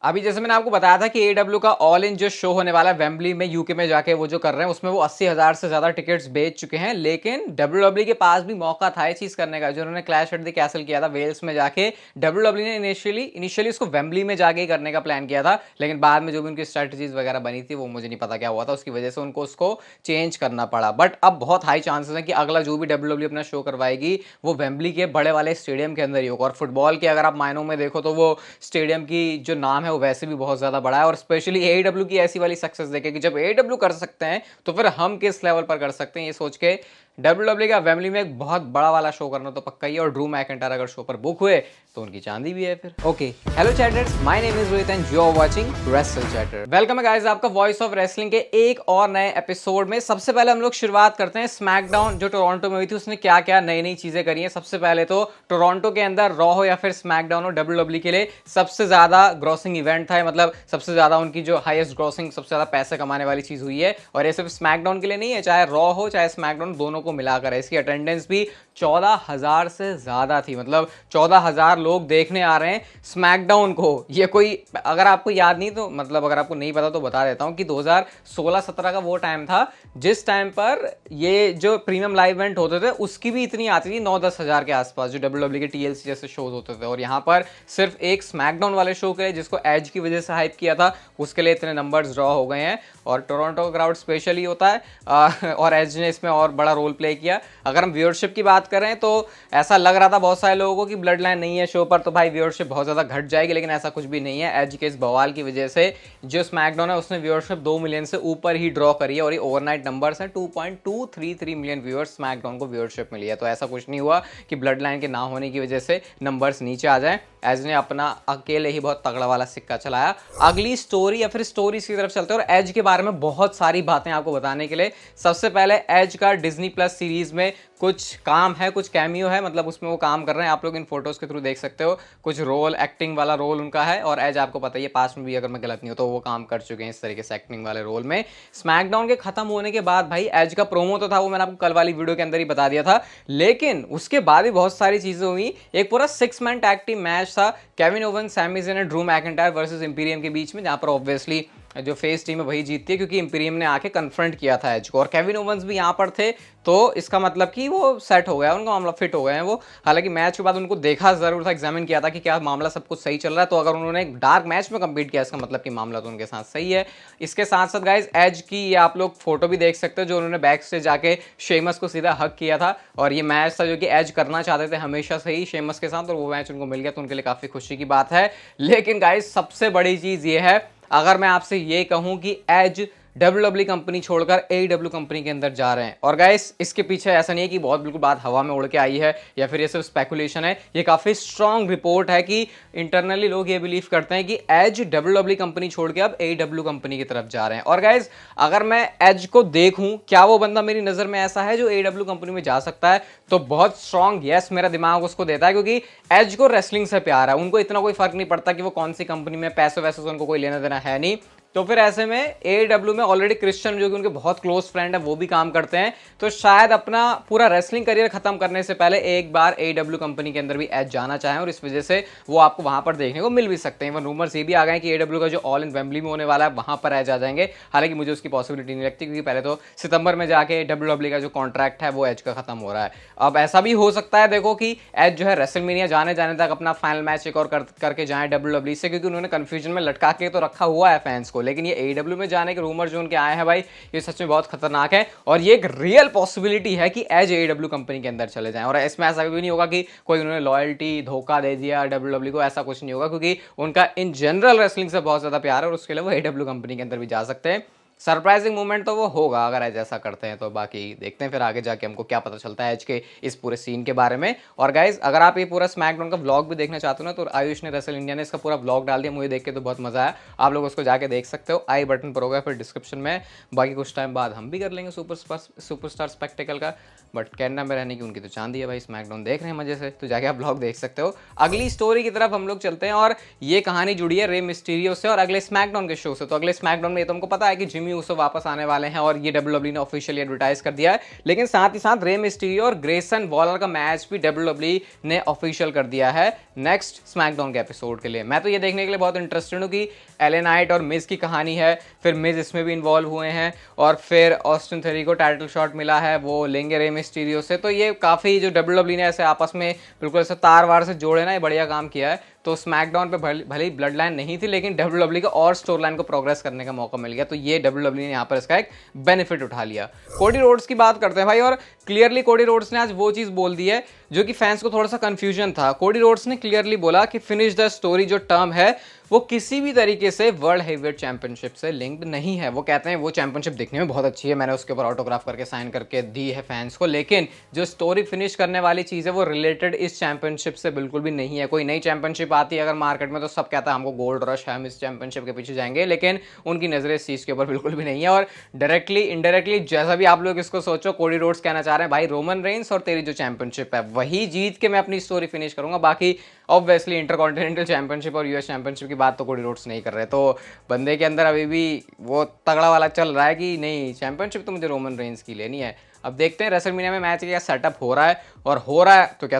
अभी जैसे मैंने आपको बताया था कि एडब्ल्यू का ऑल इन जो शो होने वाला है वेम्बली में यूके में जाके वो जो कर रहे हैं उसमें वो 80,000 से ज्यादा टिकट्स बेच चुके हैं। लेकिन डब्ल्यूडब्ल्यू के पास भी मौका था ये चीज करने का, जो उन्होंने क्लैश एट द कैसल किया था वेल्स में जाके। डब्ल्यूडब्ल्यू ने इनिशियली उसको वेम्बली में जाके ही करने का प्लान किया था, लेकिन बाद में जो भी उनकी स्ट्रेटजीज वगैरह बनी थी वो मुझे नहीं पता क्या हुआ था, उसकी वजह से उनको उसको चेंज करना पड़ा। बट अब बहुत हाई चांसेस है कि अगला जो भी डब्ल्यूडब्ल्यू अपना शो करवाएगी वो वेम्बली के बड़े वाले स्टेडियम के अंदर ही होगा। और फुटबॉल के अगर आप मायनों में देखो तो वो स्टेडियम की जो नाम है वो वैसे भी बहुत ज्यादा बड़ा है। और स्पेशली एडब्ल्यू की ऐसी वाली सक्सेस देखे कि जब एडब्ल्यू कर सकते हैं तो फिर हम किस लेवल पर कर सकते हैं, ये सोच के डब्ल्यूडब्ल्यू का वेम्बली में एक बहुत बड़ा वाला शो करना तो पक्का ही है। और ड्रू मैकिंटायर अगर शो पर बुक हुए तो उनकी चांदी भी है फिर। Okay, hello chatters, my name is Rohit and you are watching Wrestle Chatter. Welcome है गाइस आपका वॉइस ऑफ रेसलिंग के एक और नए एपिसोड में। सबसे पहले हम लोग शुरुआत करते हैं स्मैकडाउन जो टोरंटो में हुई थी, उसने क्या क्या नई नई चीजें करी हैं। सबसे पहले तो टोरंटो के अंदर रॉ हो या फिर स्मैकडाउन हो, डब्ल्यूडब्ल्यू के लिए सबसे ज्यादा ग्रॉसिंग इवेंट था, मतलब सबसे ज्यादा उनकी जो हाईएस्ट ग्रॉसिंग, सबसे ज्यादा पैसे कमाने वाली चीज हुई है। और ये सिर्फ स्मैकडाउन के लिए नहीं है, चाहे रॉ हो चाहे स्मैकडाउन, दोनों को मिलाकर है। इसकी अटेंडेंस भी 14,000 से ज्यादा थी, मतलब 14,000 लोग देखने आ रहे हैं स्मैकडाउन को। ये कोई, अगर आपको याद नहीं तो मतलब अगर आपको नहीं पता तो बता देता हूं कि 2016-17 का वो टाइम था जिस टाइम पर ये जो प्रीमियम लाइव इवेंट होते थे उसकी भी इतनी आती थी 9-10 हजार के आसपास, जो डब्ल्यूडब्ल्यू के टीएलसी जैसे शोज होते थे। और यहाँ पर सिर्फ एक स्मैकडाउन वाले शो के लिए जिसको एज की वजह से हाइप किया था उसके लिए इतने नंबर्स ड्रॉ हो गए हैं। और टोरंटो का क्राउड स्पेशली होता है और एज ने इसमें और बड़ा रोल प्ले किया। अगर हम व्यूअरशिप की बात करें तो ऐसा लग रहा था बहुत सारे लोगों को कि ब्लड लाइन नहीं है शो पर तो भाई व्यूअरशिप बहुत ज़्यादा घट जाएगी, लेकिन ऐसा कुछ भी नहीं है। एज के इस बवाल की वजह से जो स्मैकडाउन है उसने व्यूअरशिप 2 मिलियन से ऊपर ही ड्रॉ करी है। और ये ओवरनाइट नंबर्स हैं, 2.233 मिलियन व्यूअर्स स्मैकडाउन को व्यूअरशिप मिली है। तो ऐसा कुछ नहीं हुआ कि ब्लड लाइन के ना होने की वजह से नंबर्स नीचे आ जाए। एज ने अपना अकेले ही बहुत तगड़ा वाला सिक्का चलाया। अगली स्टोरी या फिर स्टोरीज की तरफ चलते हैं और एज के बारे में बहुत सारी बातें आपको बताने के लिए। सबसे पहले एज का डिज्नी प्लस सीरीज में कुछ काम है, कुछ कैमियो है, मतलब उसमें वो काम कर रहे हैं, आप लोग इन फोटोज के थ्रू देख सकते हो। कुछ रोल, एक्टिंग वाला रोल उनका है। और एज आपको पता ही है पास्ट में भी, अगर मैं गलत नहीं हो तो वो काम कर चुके हैं इस तरीके से एक्टिंग वाले रोल में। स्मैकडाउन के खत्म होने के बाद भाई एज का प्रोमो तो था, वो मैंने आपको कल वाली वीडियो के अंदर ही बता दिया था, लेकिन उसके बाद भी बहुत सारी चीजें हुई। एक पूरा 6 मैन टैग टीम मैच था, Kevin Owens, Sami Zayn and Drew McIntyre versus Imperium के बीच में, जहां पर ऑब्वियसली जो फेस टीम है वही जीतती है क्योंकि इंपीरियम ने आके कन्फ्रंट किया था एज को। और केविन ओवंस भी यहाँ पर थे तो इसका मतलब कि वो सेट हो गया, उनका मामला फिट हो गए हैं वो। हालांकि मैच के बाद उनको देखा जरूर था, एग्जामिन किया था कि क्या मामला सब कुछ सही चल रहा है। तो अगर उन्होंने एक डार्क मैच में कम्पीट किया इसका मतलब कि मामला तो उनके साथ सही है। इसके साथ साथ गाइज एज की ये आप लोग फोटो भी देख सकते हो जो उन्होंने बैक से जाके शेमस को सीधा हक किया था। और ये मैच था जो कि एज करना चाहते थे हमेशा से ही शेमस के साथ, और वो मैच उनको मिल गया तो उनके लिए काफी खुशी की बात है। लेकिन गाइज सबसे बड़ी चीज ये है, अगर मैं आपसे ये कहूं कि एज डब्ल्यूडब्ल्यू कंपनी छोड़कर एडब्ल्यू कंपनी के अंदर जा रहे हैं, और गाइस इसके पीछे ऐसा नहीं है कि बहुत बिल्कुल बात हवा में उड़ के आई है या फिर ये सिर्फ स्पेकुलेशन है, ये काफी स्ट्रांग रिपोर्ट है कि इंटरनली लोग ये बिलीव करते हैं कि एज डब्ल्यूडब्ल्यू कंपनी छोड़ के अब एडब्ल्यू कंपनी की तरफ जा रहे हैं। और गाइस अगर मैं एज को देखूं, क्या वो बंदा मेरी नजर में ऐसा है जो एडब्ल्यू कंपनी में जा सकता है, तो बहुत स्ट्रांग यस मेरा दिमाग उसको देता है, क्योंकि एज को रेसलिंग से प्यार है, उनको इतना कोई फर्क नहीं पड़ता कि वो कौन सी कंपनी में, पैसे वैसे से उनको कोई लेना देना है नहीं। तो फिर ऐसे में एडब्ल्यू में ऑलरेडी क्रिश्चियन जो कि उनके बहुत क्लोज फ्रेंड है वो भी काम करते हैं, तो शायद अपना पूरा रेसलिंग करियर खत्म करने से पहले एक बार एडब्ल्यू कंपनी के अंदर भी एज जाना चाहें, और इस वजह से वो आपको वहां पर देखने को मिल भी सकते हैं। रूमर्स ये भी आ गए कि एडब्ल्यू का जो ऑल इन वेम्बली में होने वाला है वहां पर एज आ जाएंगे। हालांकि मुझे उसकी पॉसिबिलिटी नहीं लगती, क्योंकि पहले तो सितंबर में जाके डब्ल्यूडब्ल्यू का जो कॉन्ट्रैक्ट है वो एज का खत्म हो रहा है। अब ऐसा भी हो सकता है देखो कि एज जो है रेसलमेनिया जाने तक अपना फाइनल मैच एक और करके जाए डब्ल्यूडब्ल्यू से, क्योंकि उन्होंने कंफ्यूजन में लटका के तो रखा हुआ है फैंस को। लेकिन ये एडब्ल्यू में जाने के रूमर जो उनके आए हैं भाई, ये सच में बहुत खतरनाक है, और ये एक रियल पॉसिबिलिटी है कि एज एडब्ल्यू कंपनी के अंदर चले जाएं। और इसमें ऐसा भी नहीं होगा कि कोई उन्होंने लॉयल्टी धोखा दे दिया डब्ल्यूडब्ल्यू को, ऐसा कुछ नहीं होगा, क्योंकि उनका इन जनरल रेसलिंग से बहुत ज्यादा प्यार है और उसके लिए वो एडब्ल्यू कंपनी के अंदर भी जा सकते हैं। सरप्राइजिंग मोमेंट तो वो होगा अगर एज ऐसा करते हैं तो, बाकी देखते हैं फिर आगे जाके हमको क्या पता चलता है एज के इस पूरे सीन के बारे में। और गाइज अगर आप ये पूरा स्मैकडाउन का व्लॉग भी देखना चाहते हो ना, तो आयुष ने, रेसल इंडिया ने इसका पूरा व्लॉग डाल दिया, मुझे देख के तो बहुत मजा आया। आप लोग उसको जाके देख सकते हो, आई बटन पर होगा, फिर डिस्क्रिप्शन में। बाकी कुछ टाइम बाद हम भी कर लेंगे सुपरस्टार स्पेक्टिकल का, बट कैनेडा में रहने की उनकी तो चांदी है भाई, स्मैकडाउन देख रहे हैं मजे से, तो जाके आप व्लॉग देख सकते हो। अगली स्टोरी की तरफ हम लोग चलते हैं, और ये कहानी जुड़ी है रे मिस्टीरियो से और अगले स्मैकडाउन के शो से। तो अगले स्मैकडाउन में तो हमको पता है कि जिमी जिमी ऊसो वापस आने वाले हैं और ये WWE ने ऑफिशियली एडवर्टाइज कर दिया है। लेकिन साथ ही साथ रे मिस्टीरियो और ग्रेसन वॉलर का मैच भी WWE ने ऑफिशियल कर दिया है नेक्स्ट स्मैकडाउन के एपिसोड के लिए। मैं तो ये देखने के लिए बहुत इंटरेस्टेड हूँ कि एले नाइट और मिज की कहानी है, फिर मिज इसमें भी इन्वॉल्व हुए हैं और फिर ऑस्टिन थेरी को टाइटल शॉट मिला है, वो लेंगे रे मिस्टीरियो से। तो ये काफ़ी जो WWE ने ऐसे आपस में बिल्कुल ऐसे तार वार से जोड़े ना, ये बढ़िया काम किया है। तो स्मैकडाउन पे भले ही ब्लड लाइन नहीं थी, लेकिन WWE को और स्टोरी लाइन को प्रोग्रेस करने का मौका मिल गया। तो ये WWE ने यहाँ पर इसका एक बेनिफिट उठा लिया। कोडी रोड्स की बात करते हैं भाई, और क्लियरली कोडी रोड्स ने आज वो चीज़ बोल दी है जो कि फैंस को थोड़ा सा कंफ्यूजन था। कोडी रोड्स ने क्लियरली बोला कि फिनिश द स्टोरी जो टर्म है वो किसी भी तरीके से वर्ल्ड हेवीवेट चैंपियनशिप से लिंक्ड नहीं है। वो कहते हैं वो चैंपियनशिप दिखने में बहुत अच्छी है, मैंने उसके ऊपर ऑटोग्राफ करके साइन करके दी है फैंस को, लेकिन जो स्टोरी फिनिश करने वाली चीज़ है वो रिलेटेड इस चैंपियनशिप से बिल्कुल भी नहीं है। कोई नई चैंपियनशिप आती है अगर मार्केट में तो सब कहता है हमको गोल्ड रश है, हम इस चैंपियनशिप के पीछे जाएंगे, लेकिन उनकी नजरें इस चीज़ के ऊपर बिल्कुल भी नहीं है। और डायरेक्टली इनडायरेक्टली जैसा भी आप लोग इसको सोचो, कोडी रोड्स कहना चाह रहे हैं भाई रोमन रेंस और तेरी जो चैंपियनशिप है वही जीत के मैं अपनी स्टोरी फिनिश करूंगा, बाकी ऑब्वियसली इंटरकॉन्टिनेंटल चैंपियनशिप और यूएस चैंपियनशिप की बात तो कोडी रोड्स नहीं कर रहे। तो बंदे के अंदर अभी भी वो तगड़ा वाला चल रहा है कि नहीं चैंपियनशिप तो मुझे रोमन रेंस की लेनी है। अब देखते हैं रेसलमेनिया में मैच क्या सेटअप हो रहा है, और हो रहा है तो क्या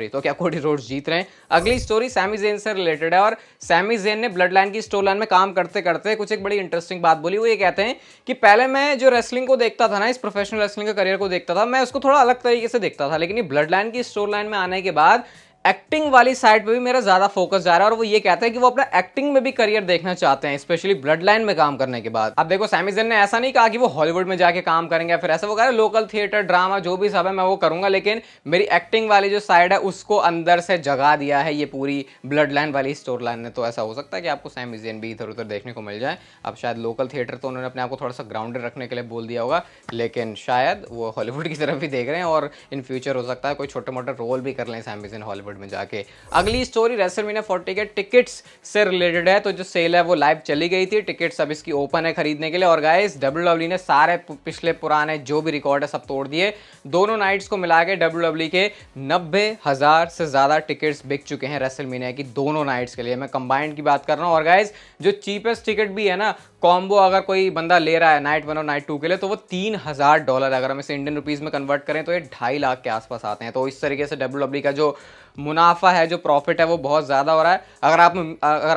तो क्या कोडी रोड्स जीत रहे हैं। अगली स्टोरी सैमी ज़ेन से रिलेटेड है, और सैमी ज़ेन ने ब्लड लाइन की स्टोरी लाइन में काम करते करते कुछ एक बड़ी इंटरेस्टिंग बात बोली। वो ये कहते हैं कि पहले मैं जो रेसलिंग को देखता था ना, इस प्रोफेशनल रेसलिंग का करियर को देखता था, मैं उसको थोड़ा अलग तरीके से देखता था, लेकिन ये ब्लड लाइन की स्टोरी लाइन में आने के बाद एक्टिंग वाली साइड पे भी मेरा ज्यादा फोकस जा रहा है। और वो ये कहता है कि वो अपना एक्टिंग में भी करियर देखना चाहते हैं, स्पेशली ब्लड लाइन में काम करने के बाद। अब देखो सैमी ज़ेन ने ऐसा नहीं कहा कि वो हॉलीवुड में जाके काम करेंगे, फिर ऐसा वो कह रहे लोकल थिएटर ड्रामा जो भी सब है मैं वो करूंगा, लेकिन मेरी एक्टिंग वाली जो साइड है उसको अंदर से जगा दिया है ये पूरी ब्लड लाइन वाली स्टोरी लाइन ने। तो ऐसा हो सकता है कि आपको सैमी ज़ेन भी इधर उधर देखने को मिल जाए। अब शायद लोकल थिएटर तो उन्होंने अपने आप को थोड़ा सा ग्राउंडेड रखने के लिए बोल दिया होगा, लेकिन शायद वो हॉलीवुड की तरफ भी देख रहे हैं, और इन फ्यूचर हो सकता है कोई छोटे मोटे रोल भी कर लें सैमी ज़ेन हॉलीवुड में जाके। अगली स्टोरी रेसलमेनिया 40 के टिकट्स से रिलेटेड है। तो जो सेल है वो लाइव चली गई थी, टिकट्स अब इसकी ओपन है खरीदने के लिए। और गाइस WWE ने सारे पिछले पुराने जो भी रिकॉर्ड है सब तोड़ दिए। दोनों नाइट्स को मिला के WWE के 90,000 से ज़्यादा टिकट्स बिक चुके हैं रेसलमेनिया की दोनों नाइट्स के लिए। मैं कंबाइंड की बात कर रहा हूँ। और गाइस जो चीपेस्ट टिकट भी है ना, कॉम्बो अगर कोई बंदा ले रहा है नाइट 1 और नाइट 2 के लिए, तो वो $3,000, अगर हम इसे इंडियन रुपीज़ में कन्वर्ट करें तो ये 2.5 लाख के आसपास आते हैं। तो इस तरीके से WWE का जो मुनाफा है, जो प्रॉफिट है, वो बहुत ज़्यादा हो रहा है। अगर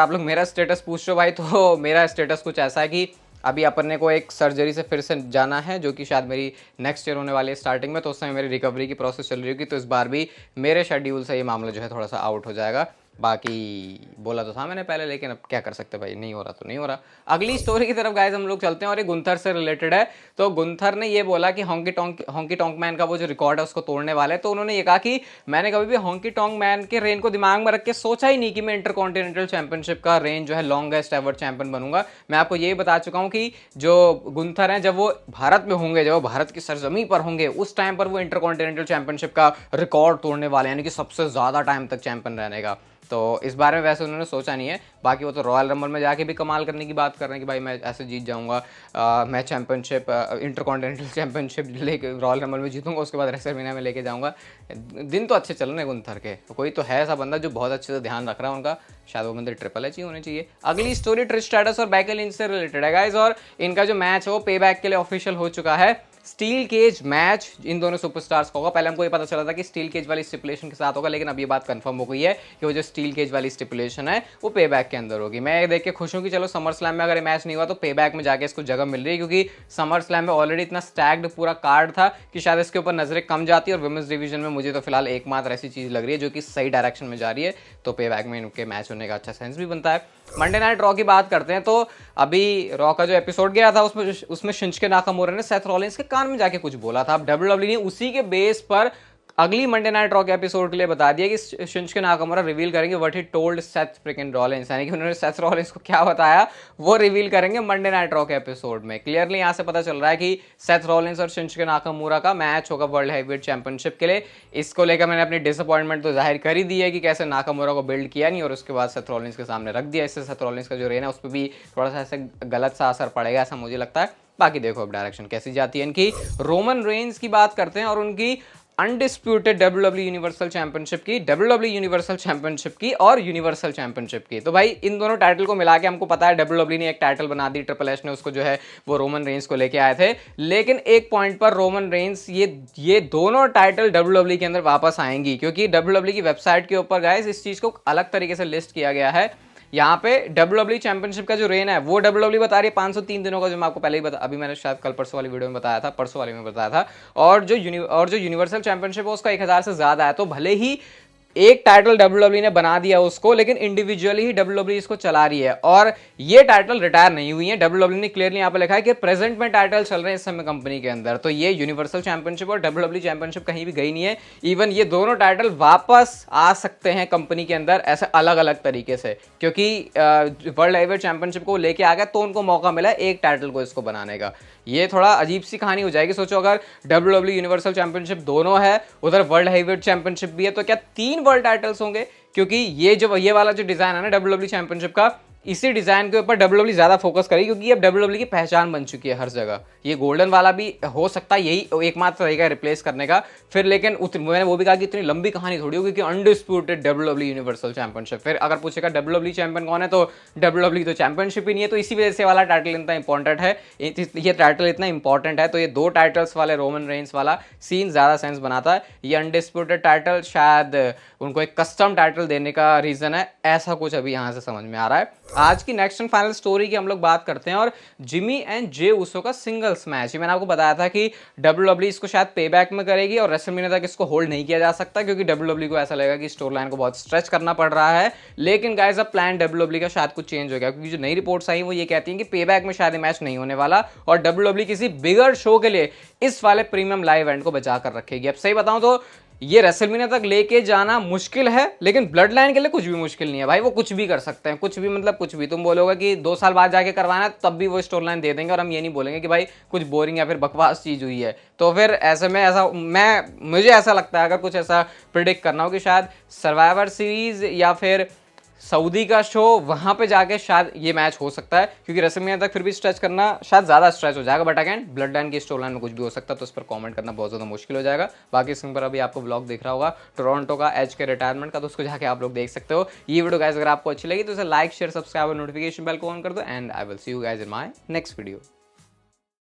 आप लोग मेरा स्टेटस पूछ रहे हो भाई, तो मेरा स्टेटस कुछ ऐसा है कि अभी अपन को एक सर्जरी से फिर से जाना है, जो कि शायद मेरी नेक्स्ट ईयर होने वाली है स्टार्टिंग में। तो उस समय मेरी रिकवरी की प्रोसेस चल रही होगी, तो इस बार भी मेरे शेड्यूल से ये मामला जो है थोड़ा सा आउट हो जाएगा। बाकी बोला तो था मैंने पहले, लेकिन अब क्या कर सकते भाई, नहीं हो रहा तो नहीं हो रहा। अगली स्टोरी की तरफ गाइस हम लोग चलते हैं, और ये गुंथर से रिलेटेड है। तो गुंथर ने ये बोला कि हॉन्की टोंक मैन का वो जो रिकॉर्ड है उसको तोड़ने वाले हैं। तो उन्होंने ये कहा कि मैंने कभी भी हॉन्की टोंक मैन के रेन को दिमाग में रख के सोचा ही नहीं कि मैं इंटरकॉन्टिनेंटल चैंपियनशिप का रेन जो है लॉन्गेस्ट एवर चैंपियन बनूंगा। मैं आपको ये बता चुका हूँ कि जो गुंथर हैं जब वो भारत में होंगे, जब वो भारत की सरजमी पर होंगे, उस टाइम पर वो इंटरकॉन्टिनेंटल चैंपियनशिप का रिकॉर्ड तोड़ने वाले हैं, यानी कि सबसे ज़्यादा टाइम तक चैंपियन रहने का। तो इस बारे में वैसे उन्होंने सोचा नहीं है। बाकी वो तो रॉयल रंबल में जाके भी कमाल करने की बात कर रहे हैं कि भाई मैं ऐसे जीत जाऊंगा, मैं चैंपियनशिप इंटरकॉन्टिनेंटल चैंपियनशिप लेके रॉयल रंबल में जीतूंगा, उसके बाद रेसलमेनिया में लेके जाऊंगा। दिन तो अच्छे चल रहे हैं गुंथर के। तो कोई तो है ऐसा बंदा जो बहुत अच्छे से ध्यान रख रहा है उनका, शायद वो बंदे ट्रिपल एच ही होने चाहिए। अगली स्टोरी ट्रिश स्ट्रैटस और बेकी लिंच से रिलेटेड है गाइस, और इनका जो मैच है वो पे बैक के लिए ऑफिशियल हो चुका है। स्टील केज मैच इन दोनों सुपरस्टार्स का होगा। पहले हमको ये पता चला था कि स्टील केज वाली स्टिपुलेशन के साथ होगा, लेकिन अब ये बात कंफर्म हो गई है कि वो जो स्टील केज वाली स्टिपुलेशन है वो पे बैक के अंदर होगी। मैं देख के खुश हूँ कि चलो समर स्लैम में अगर मैच नहीं हुआ तो पे बैक में जाके इसको जगह मिल रही है, क्योंकि समर स्लैम में ऑलरेडी इतना स्टैग्ड पूरा कार्ड था कि शायद इसके ऊपर नजरें कम जाती है। और विमेंस डिवीजन में मुझे तो फिलहाल एकमात्र ऐसी चीज़ लग रही है जो कि सही डायरेक्शन में जा रही है, तो पे बैक में इनके मैच होने का अच्छा सेंस भी बनता है। मंडे नाइट रॉ की बात करते हैं, तो अभी रॉ का जो एपिसोड गया था उसमें शिंजुके नाकामुरा ने सेथ रॉलिंस के कान में जाके कुछ बोला था। अब WWE ने उसी के बेस पर अगली मंडे नाइट रॉ के एपिसोड के लिए बता दिया कि शिंजुके नाकामुरा रिवील करेंगे what he told Seth freaking Rollins, यानी कि उन्होंने सेथ रॉलिंस को क्या बताया वो रिवील करेंगे मंडे नाइट रॉ के एपिसोड में। क्लियरली यहां से पता चल रहा है कि सेथ रॉलिंस और शिंजुके नाकामुरा का मैच होगा वर्ल्ड हेवीवेट चैंपियनशिप के लिए। इसको लेकर मैंने अपनी डिसअपॉइंटमेंट तो जाहिर कर ही दी है कि कैसे नाकामुरा को बिल्ड किया नहीं और उसके बाद सेथ रॉलिंस के सामने रख दिया। इससे सेथ रॉलिंस का जो रेन है उस पर भी थोड़ा सा ऐसे गलत सा असर पड़ेगा, ऐसा मुझे लगता है। बाकी देखो अब डायरेक्शन कैसी जाती है इनकी। रोमन रेंस की बात करते हैं, और उनकी अनडिस्प्यूटेड WWE यूनिवर्सल चैंपियनशिप की, WWE यूनिवर्सल चैंपियनशिप की और यूनिवर्सल चैंपियनशिप की। तो भाई इन दोनों टाइटल को मिला के हमको पता है WWE ने एक टाइटल बना दी, ट्रिपल एच ने उसको जो है वो रोमन रेंस को लेके आए थे। लेकिन एक पॉइंट पर रोमन रेंस ये दोनों टाइटल WWE के अंदर वापस आएंगी, क्योंकि WWE की वेबसाइट के ऊपर गाइस इस चीज को अलग तरीके से लिस्ट किया गया है। यहाँ पे WWE चैंपियनशिप का जो रेन है वो WWE बता रही है 503 दिनों का, जो मैं आपको पहले ही अभी मैंने शायद कल परसों वाली वीडियो में बताया था, परसों वाले में बताया था। और जो यूनिवर्सल चैंपियनशिप है उसका 1000 से ज्यादा है। तो भले ही एक टाइटल WWE ने बना दिया उसको, लेकिन इंडिविजुअली ही WWE इसको चला रही है और ये टाइटल रिटायर नहीं हुई है। WWE ने क्लियरली यहाँ पे लिखा है कि प्रेजेंट में टाइटल चल रहे हैं इस समय कंपनी के अंदर। तो ये यूनिवर्सल चैंपियनशिप और WWE चैंपियनशिप कहीं भी गई नहीं है। इवन ये दोनों टाइटल वापस आ सकते हैं कंपनी के अंदर ऐसे अलग अलग तरीके से, क्योंकि वर्ल्ड हेवीवेट चैंपियनशिप को लेके आ गया तो उनको मौका मिला एक टाइटल को इसको बनाने का। ये थोड़ा अजीब सी कहानी हो जाएगी। सोचो अगर WWE यूनिवर्सल चैंपियनशिप दोनों है, उधर वर्ल्ड हेवीवेट चैंपियनशिप भी है, तो क्या 3 वर्ल्ड टाइटल्स होंगे? क्योंकि ये वाला जो डिजाइन है ना WWE चैंपियनशिप का, इसी डिजाइन के ऊपर WWE ज्यादा फोकस करेगी, क्योंकि अब WWE की पहचान बन चुकी है हर जगह। ये गोल्डन वाला भी हो सकता है यही एकमात्र तरीका रिप्लेस करने का फिर, लेकिन मैंने वो भी कहा कि इतनी लंबी कहानी थोड़ी होगी कि अनडिस्प्यूटेड WWE यूनिवर्सल चैंपियनशिप। फिर अगर पूछेगा WWE चैंपियन कौन है, तो WWE तो चैंपियनशिप ही नहीं है। तो इसी वजह से वाला टाइटल इतना इंपॉर्टेंट है, ये टाइटल इतना इंपॉर्टेंट है। तो ये 2 टाइटल्स वाले रोमन रेंस वाला सीन ज्यादा सेंस बनाता है। ये अनडिस्प्यूटेड टाइटल शायद उनको एक कस्टम टाइटल देने का रीजन है, ऐसा कुछ अभी यहां से समझ में आ रहा है। आज की नेक्स्ट एंड फाइनल स्टोरी की हम लोग बात करते हैं और जिमी एंड जे उसो का सिंगल्स मैच। मैंने आपको बताया था कि WWE इसको शायद पे बैक में करेगी और रेसलमेनिया तक इसको होल्ड नहीं किया जा सकता, क्योंकि WWE को ऐसा लगेगा कि स्टोरी लाइन को बहुत स्ट्रेच करना पड़ रहा है। लेकिन गाइस अब प्लान WWE का शायद कुछ चेंज हो गया, क्योंकि जो नई रिपोर्ट्स आई वो ये कहती हैं कि पे बैक में शायद ये मैच नहीं होने वाला और WWE किसी बिगर शो के लिए इस वाले प्रीमियम लाइव इवेंट को बचा कर रखेगी। अब सही बताऊं तो ये रेसलमेनिया तक लेके जाना मुश्किल है, लेकिन ब्लड लाइन के लिए कुछ भी मुश्किल नहीं है भाई। वो कुछ भी कर सकते हैं, कुछ भी मतलब कुछ भी। तुम बोलोगे कि 2 साल बाद जाके करवाना है, तब भी वो स्टोरी लाइन दे देंगे और हम ये नहीं बोलेंगे कि भाई कुछ बोरिंग या फिर बकवास चीज हुई है। तो फिर ऐसे में मुझे ऐसा लगता है, अगर कुछ ऐसा प्रिडिक्ट करना हो कि शायद सर्वाइवर सीरीज या फिर सऊदी का शो, वहां पे जाके शायद ये मैच हो सकता है, क्योंकि रेसलमेनिया तक फिर भी स्ट्रेच करना शायद ज्यादा स्ट्रेच हो जाएगा। बट अगेन ब्लड लाइन की स्टोरी लाइन में कुछ भी हो सकता है, तो इस पर कमेंट करना बहुत ज्यादा मुश्किल हो जाएगा। बाकी इस पर अभी आपको ब्लॉग दिख रहा होगा टोरंटो का एज के रिटायरमेंट का, तो उसको जाके आप लोग देख सकते हो। ये वीडियो गाइस अगर आपको अच्छी लगी तो इसे लाइक शेयर सब्सक्राइब और नोटिफिकेशन बेल को ऑन कर दो and I will see you guys in my next video.